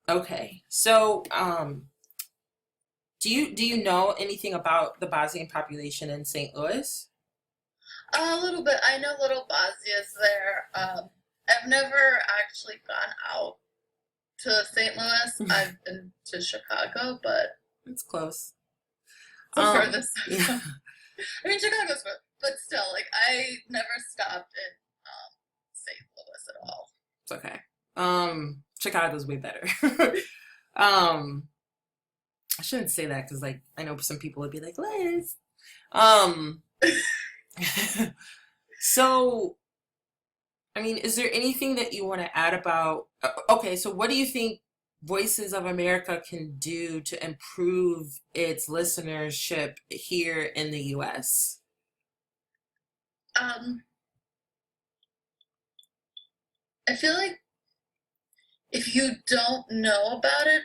Okay. So, do you know anything about the Bosnian population in St. Louis? A little bit. I know little Bosnia's there. I've never actually gone out to St. Louis. I've been to Chicago, but It's close. it's the furthest I've Yeah, gone. I mean, Chicago's far, but still, like, I never stopped in St. Louis at all. it's okay. Chicago's way better. Um, I shouldn't say that because like I know some people would be like, Liz. Um, so I mean, is there anything that you want to add about? Okay, so what do you think Voices of America can do to improve its listenership here in the US? Um, I feel like if you don't know about it,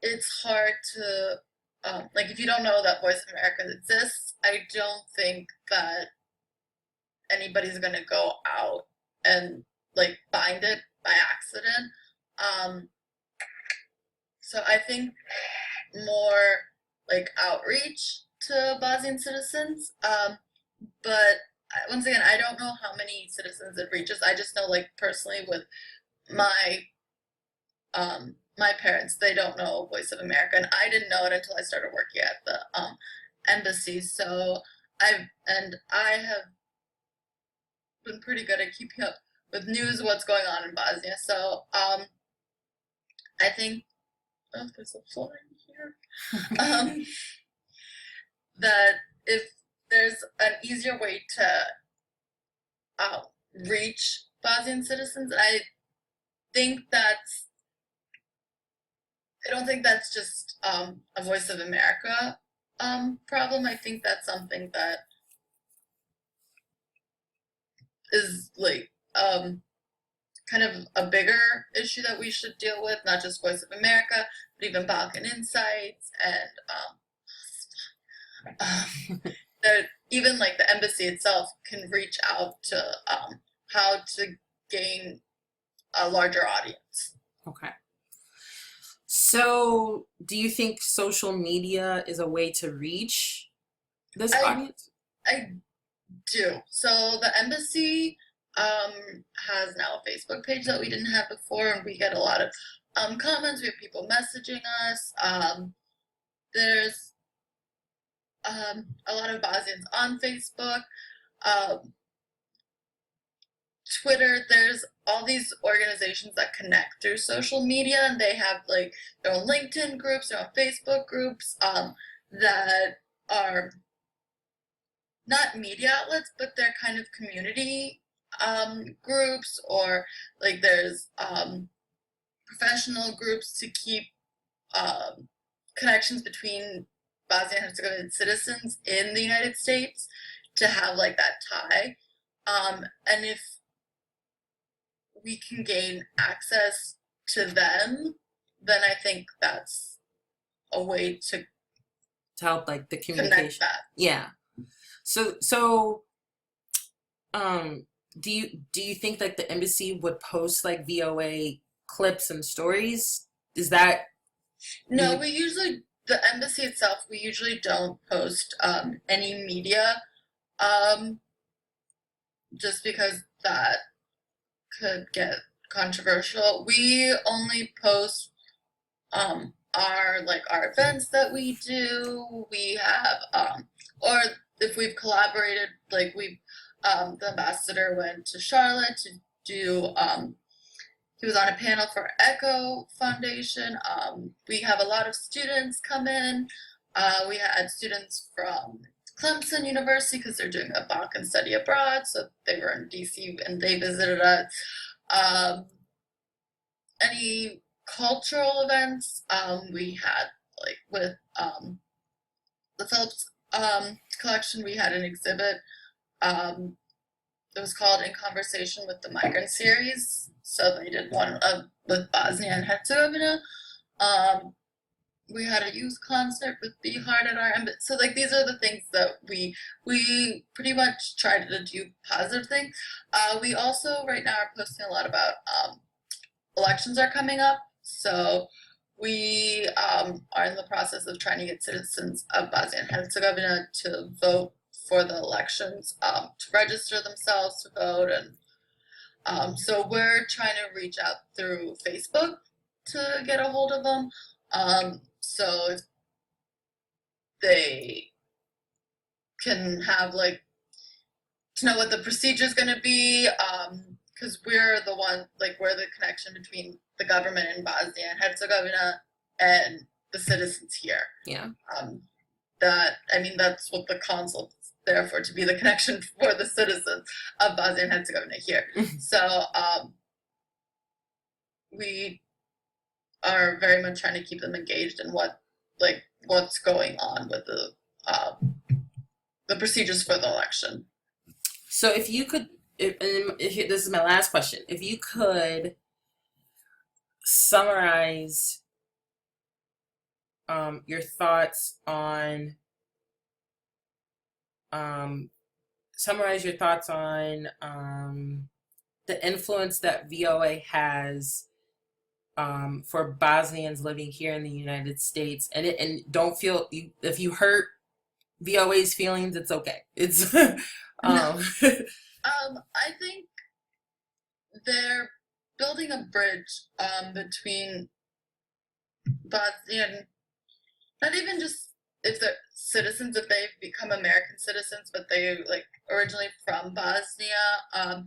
it's hard to, like, if you don't know that Voice of America exists, I don't think that anybody's gonna go out and like find it by accident. Um, so I think more like outreach to Bosnian citizens. But once again, I don't know how many citizens it reaches. I just know, like, personally with my my parents, they don't know Voice of America, and I didn't know it until I started working at the embassy. So I have been pretty good at keeping up with news, what's going on in Bosnia. So I think, oh, there's a fly here. Um, that if there's an easier way to uh, reach Bosnian citizens, think that's I don't think that's just a Voice of America problem. I think that's something that is like kind of a bigger issue that we should deal with, not just Voice of America, but even Balkan Insights and that even like the embassy itself can reach out to how to gain a larger audience. Okay. So, do you think social media is a way to reach this I audience? I do. So the embassy has now a Facebook page that we didn't have before, and we get a lot of comments. We have people messaging us. There's a lot of Bosnians on Facebook. Um, Twitter, there's all these organizations that connect through social media, and they have like their own LinkedIn groups, their own Facebook groups that are not media outlets, but they're kind of community groups, or like there's professional groups to keep um, connections between Bosnia and Herzegovina citizens in the United States to have like that tie. And if we can gain access to them, then I think that's a way to To help like the connect communication. that. Yeah. So um do you think like the embassy would post like VOA clips and stories? Is that do No, you the embassy itself, we usually don't post any media um, just because that could get controversial. We only post our events that we do. We have or if we've collaborated, like we the ambassador went to Charlotte to do he was on a panel for Echo Foundation. We have a lot of students come in. We had students from Clemson University because they're doing a Balkan study abroad, so they were in DC and they visited us. Um, any cultural events we had, like with the Phillips collection, we had an exhibit. Um, it was called In Conversation with the Migrant Series. So they did one with Bosnia and Herzegovina. Um, we had a youth concert with Be Hard at our embassy. So like these are the things that we pretty much try to do positive things. We also right now are posting a lot about elections are coming up. So we are in the process of trying to get citizens of Bosnia and Herzegovina to vote for the elections, to register themselves to vote. And so we're trying to reach out through Facebook to get a hold of them. So if they can have like to know what the procedure is going to be, because we're the one, like we're the connection between the government in Bosnia and Herzegovina and the citizens here. Yeah. That, I mean, that's what the consulate's there for, to be the connection for the citizens of Bosnia and Herzegovina here. So we are very much trying to keep them engaged in what's going on with the procedures for the election. So if you could, this is my last question, if you could summarize your thoughts on the influence that VOA has for Bosnians living here in the United States, and don't feel if you hurt VOA's feelings, it's okay. It's I think they're building a bridge between Bosnian, not even just if they're citizens, if they've become American citizens, but they like originally from Bosnia. I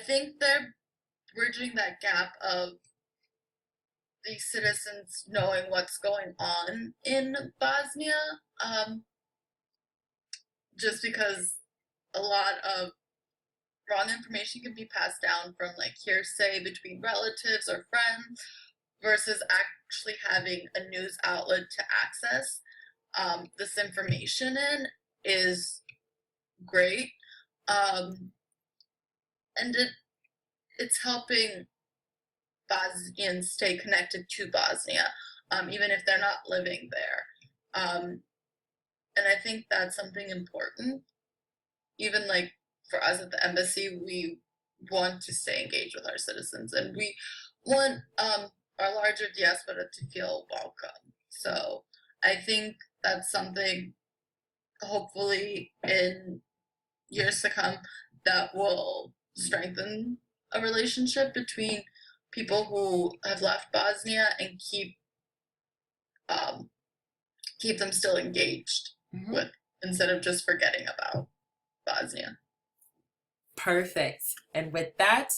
think they're bridging that gap of these citizens knowing what's going on in Bosnia, just because a lot of wrong information can be passed down from like hearsay between relatives or friends versus actually having a news outlet to access this information in is great. And it's helping Bosnians stay connected to Bosnia, even if they're not living there. And I think that's something important. Even like for us at the embassy, we want to stay engaged with our citizens, and we want our larger diaspora to feel welcome. So I think that's something, hopefully in years to come, that will strengthen a relationship between people who have left Bosnia and keep them still engaged with, instead of just forgetting about Bosnia. Perfect. And with that,